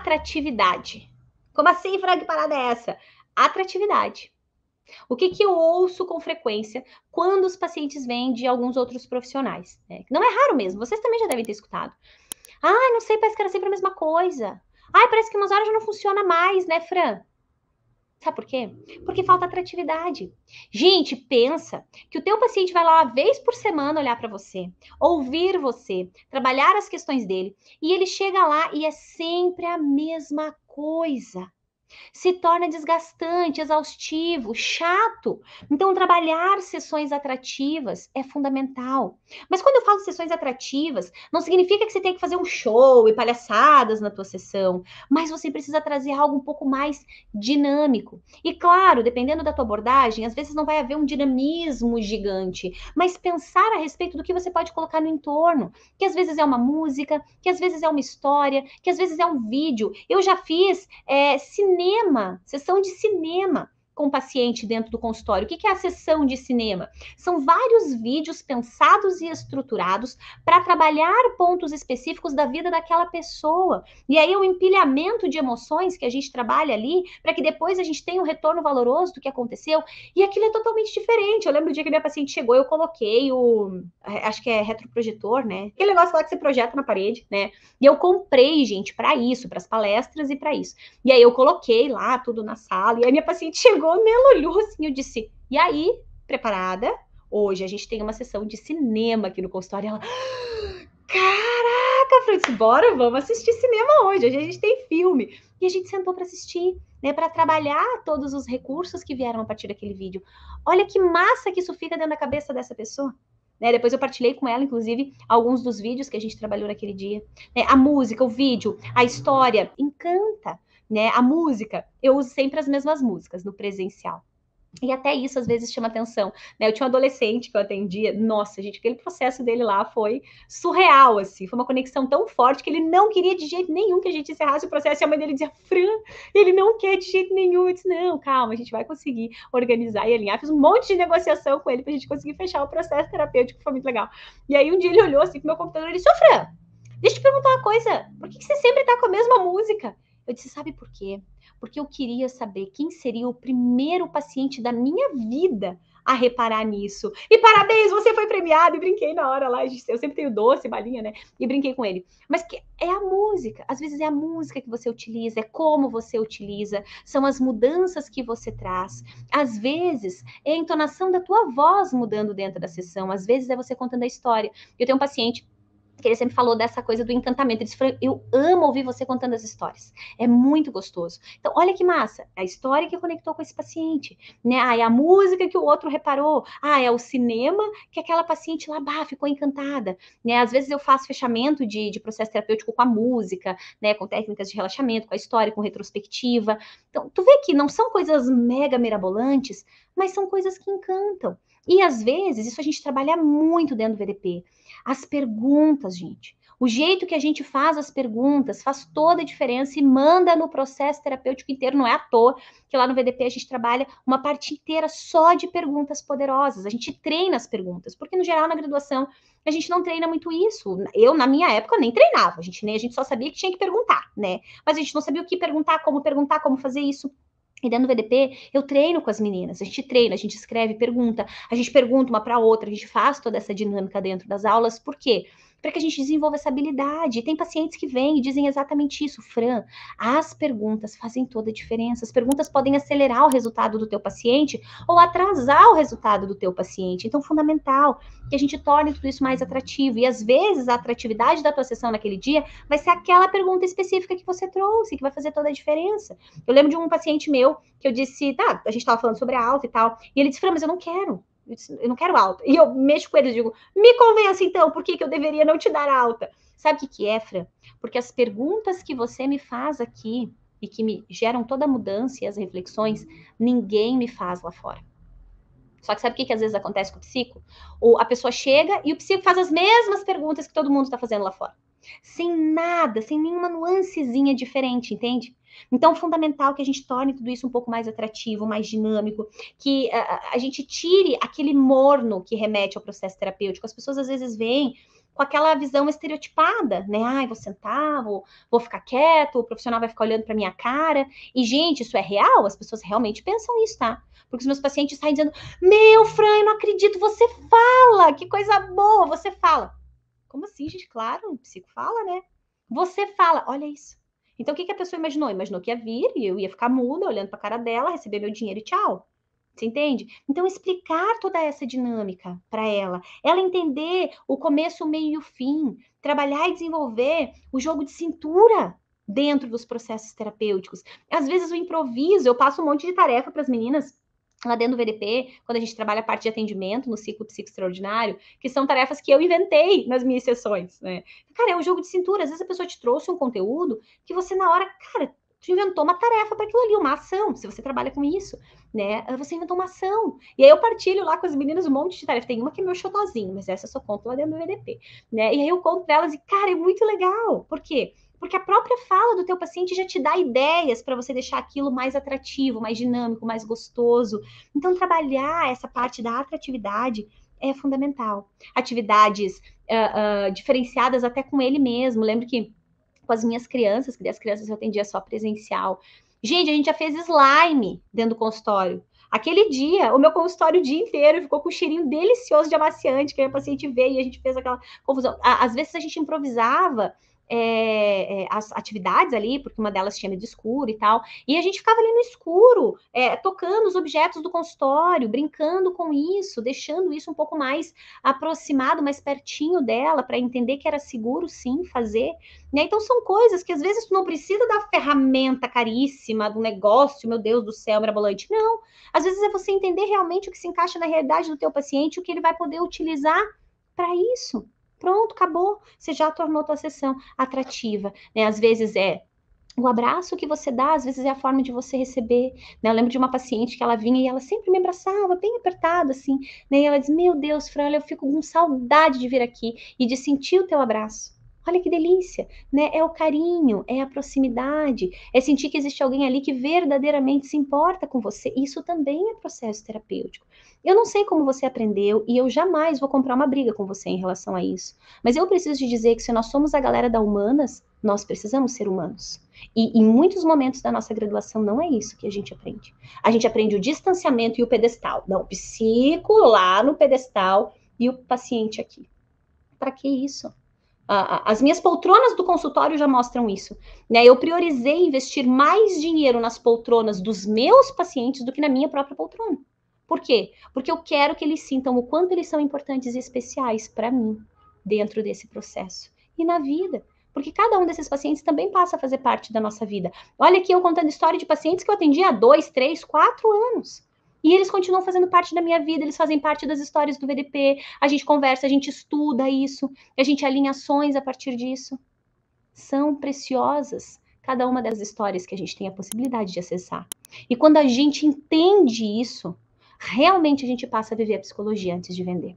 Atratividade. Como assim, Fran, que parada é essa? Atratividade. O que eu ouço com frequência quando os pacientes vêm de alguns outros profissionais? Né? Não é raro mesmo, vocês também já devem ter escutado. Ai, não sei, parece que era sempre a mesma coisa. Ai, parece que umas horas já não funciona mais, né, Fran? Sabe por quê? Porque falta atratividade. Gente, pensa que o teu paciente vai lá uma vez por semana olhar para você, ouvir você, trabalhar as questões dele, e ele chega lá e é sempre a mesma coisa. Se torna desgastante, exaustivo, chato. Então, trabalhar sessões atrativas é fundamental. Mas quando eu falo sessões atrativas, não significa que você tem que fazer um show e palhaçadas na tua sessão, mas você precisa trazer algo um pouco mais dinâmico. E claro, dependendo da tua abordagem, às vezes não vai haver um dinamismo gigante, mas pensar a respeito do que você pode colocar no entorno, que às vezes é uma música, que às vezes é uma história, que às vezes é um vídeo. Eu já fiz cinema, sessão de cinema com o paciente dentro do consultório. O que é a sessão de cinema? São vários vídeos pensados e estruturados para trabalhar pontos específicos da vida daquela pessoa. E aí é um empilhamento de emoções que a gente trabalha ali para que depois a gente tenha um retorno valoroso do que aconteceu. E aquilo é totalmente diferente. Eu lembro do dia que minha paciente chegou, eu coloquei acho que é retroprojetor, né? Aquele negócio lá que você projeta na parede, né? E eu comprei, gente, para isso, para as palestras e para isso. E aí eu coloquei lá tudo na sala, e aí minha paciente chegou, me olhou assim, eu disse, e aí, preparada? Hoje a gente tem uma sessão de cinema aqui no consultório. Ela, caraca, Francis, bora, vamos assistir cinema hoje, hoje a gente tem filme. E a gente sentou para assistir, né, para trabalhar todos os recursos que vieram a partir daquele vídeo. Olha que massa que isso fica dentro da cabeça dessa pessoa. Né, depois eu partilhei com ela, inclusive, alguns dos vídeos que a gente trabalhou naquele dia. Né, a música, o vídeo, a história, encanta. Né, a música, eu uso sempre as mesmas músicas no presencial. E até isso às vezes chama atenção, né? Eu tinha um adolescente que eu atendia, nossa, gente, aquele processo dele lá foi surreal, assim, foi uma conexão tão forte que ele não queria de jeito nenhum que a gente encerrasse o processo, e a mãe dele dizia, Fran, ele não quer de jeito nenhum. Eu disse, não, calma, a gente vai conseguir organizar e alinhar. Fiz um monte de negociação com ele pra gente conseguir fechar o processo terapêutico, foi muito legal. E aí um dia ele olhou assim pro meu computador e disse, ô Fran, deixa eu te perguntar uma coisa, por que você sempre tá com a mesma música? Eu disse, sabe por quê? Porque eu queria saber quem seria o primeiro paciente da minha vida a reparar nisso. E parabéns, você foi premiado, e brinquei na hora lá, eu sempre tenho doce, balinha, né? E brinquei com ele. Mas que é a música, às vezes é a música que você utiliza, é como você utiliza, são as mudanças que você traz. Às vezes é a entonação da tua voz mudando dentro da sessão, às vezes é você contando a história. Eu tenho um paciente que ele sempre falou dessa coisa do encantamento. Ele disse, eu amo ouvir você contando as histórias. É muito gostoso. Então, olha que massa. A história que conectou com esse paciente. Né? Ah, é a música que o outro reparou. Ah, é o cinema que aquela paciente lá ficou encantada. Né? Às vezes eu faço fechamento de processo terapêutico com a música, né? Com técnicas de relaxamento, com a história, com retrospectiva. Então, tu vê que não são coisas mega mirabolantes, mas são coisas que encantam. E às vezes, isso a gente trabalha muito dentro do VDP. As perguntas, gente. O jeito que a gente faz as perguntas faz toda a diferença e manda no processo terapêutico inteiro. Não é à toa que lá no VDP a gente trabalha uma parte inteira só de perguntas poderosas. A gente treina as perguntas, porque no geral na graduação a gente não treina muito isso. Eu, na minha época, nem treinava. A gente só sabia que tinha que perguntar, né? Mas a gente não sabia o que perguntar, como fazer isso. E dentro do VDP, eu treino com as meninas, a gente treina, a gente escreve, pergunta, a gente pergunta uma para outra, a gente faz toda essa dinâmica dentro das aulas, por quê? Para que a gente desenvolva essa habilidade. E tem pacientes que vêm e dizem exatamente isso, Fran, as perguntas fazem toda a diferença, as perguntas podem acelerar o resultado do teu paciente ou atrasar o resultado do teu paciente, então fundamental que a gente torne tudo isso mais atrativo, e às vezes a atratividade da tua sessão naquele dia vai ser aquela pergunta específica que você trouxe, que vai fazer toda a diferença. Eu lembro de um paciente meu que eu disse, tá, a gente tava falando sobre a alta e tal, e ele disse, Fran, mas eu não quero. Eu não quero alta. E eu mexo com ele e digo, me convença então, por que eu deveria não te dar alta? Sabe o que é, Fran? Porque as perguntas que você me faz aqui e que me geram toda a mudança e as reflexões, ninguém me faz lá fora. Só que sabe o que às vezes acontece com o psico? Ou a pessoa chega e o psico faz as mesmas perguntas que todo mundo está fazendo lá fora. Sem nada, sem nenhuma nuancezinha diferente, entende? Então, é fundamental que a gente torne tudo isso um pouco mais atrativo, mais dinâmico, que a gente tire aquele morno que remete ao processo terapêutico. As pessoas às vezes vêm com aquela visão estereotipada, né? Ai, vou sentar, vou ficar quieto, o profissional vai ficar olhando para minha cara. E, gente, isso é real? As pessoas realmente pensam isso, tá? Porque os meus pacientes saem dizendo: Meu, Fran, eu não acredito, você fala, que coisa boa, você fala. Como assim, gente? Claro, o psico fala, né? Você fala, olha isso. Então, o que a pessoa imaginou? Imaginou que ia vir e eu ia ficar muda, olhando para a cara dela, receber meu dinheiro e tchau. Você entende? Então, explicar toda essa dinâmica para ela entender o começo, o meio e o fim, trabalhar e desenvolver o jogo de cintura dentro dos processos terapêuticos. Às vezes, o improviso, eu passo um monte de tarefa para as meninas lá dentro do VDP, quando a gente trabalha a parte de atendimento no ciclo psico extraordinário, que são tarefas que eu inventei nas minhas sessões, né? Cara, é um jogo de cintura. Às vezes a pessoa te trouxe um conteúdo que você, na hora, cara, tu inventou uma tarefa para aquilo ali, uma ação, se você trabalha com isso, né? Você inventou uma ação. E aí eu partilho lá com as meninas um monte de tarefa. Tem uma que é meu xodozinho, mas essa eu só conto lá dentro do VDP, né? E aí eu conto pra elas e, cara, é muito legal. Por quê? Porque a própria fala do teu paciente já te dá ideias para você deixar aquilo mais atrativo, mais dinâmico, mais gostoso. Então, trabalhar essa parte da atratividade é fundamental. Atividades diferenciadas até com ele mesmo. Lembro que com as minhas crianças, que das crianças eu atendia só presencial. Gente, a gente já fez slime dentro do consultório. Aquele dia, o meu consultório o dia inteiro ficou com um cheirinho delicioso de amaciante, que aí a paciente veio e a gente fez aquela confusão. Às vezes a gente improvisava as atividades ali, porque uma delas tinha medo escuro e tal, e a gente ficava ali no escuro, tocando os objetos do consultório, brincando com isso, deixando isso um pouco mais aproximado, mais pertinho dela, para entender que era seguro sim fazer, né? Então são coisas que às vezes tu não precisa da ferramenta caríssima, do negócio, meu Deus do céu, mirabolante. Não. Às vezes é você entender realmente o que se encaixa na realidade do teu paciente, o que ele vai poder utilizar para isso. Pronto, acabou. Você já tornou tua sessão atrativa, né? Às vezes é o abraço que você dá, às vezes é a forma de você receber, né? Eu lembro de uma paciente que ela vinha e ela sempre me abraçava, bem apertada, assim, né? E ela diz, meu Deus, Fran, eu fico com saudade de vir aqui e de sentir o teu abraço. Olha que delícia, né? É o carinho, é a proximidade, é sentir que existe alguém ali que verdadeiramente se importa com você. Isso também é processo terapêutico. Eu não sei como você aprendeu e eu jamais vou comprar uma briga com você em relação a isso. Mas eu preciso te dizer que se nós somos a galera da humanas, nós precisamos ser humanos. E em muitos momentos da nossa graduação não é isso que a gente aprende. A gente aprende o distanciamento e o pedestal. Não, o psico lá no pedestal e o paciente aqui. Para que isso? As minhas poltronas do consultório já mostram isso, né? Eu priorizei investir mais dinheiro nas poltronas dos meus pacientes do que na minha própria poltrona. Por quê? Porque eu quero que eles sintam o quanto eles são importantes e especiais para mim dentro desse processo e na vida. Porque cada um desses pacientes também passa a fazer parte da nossa vida. Olha aqui eu contando história de pacientes que eu atendi há 2, 3, 4 anos. E eles continuam fazendo parte da minha vida, eles fazem parte das histórias do VDP, a gente conversa, a gente estuda isso, a gente alinha ações a partir disso. São preciosas cada uma das histórias que a gente tem a possibilidade de acessar. E quando a gente entende isso, realmente a gente passa a viver a psicologia antes de vender.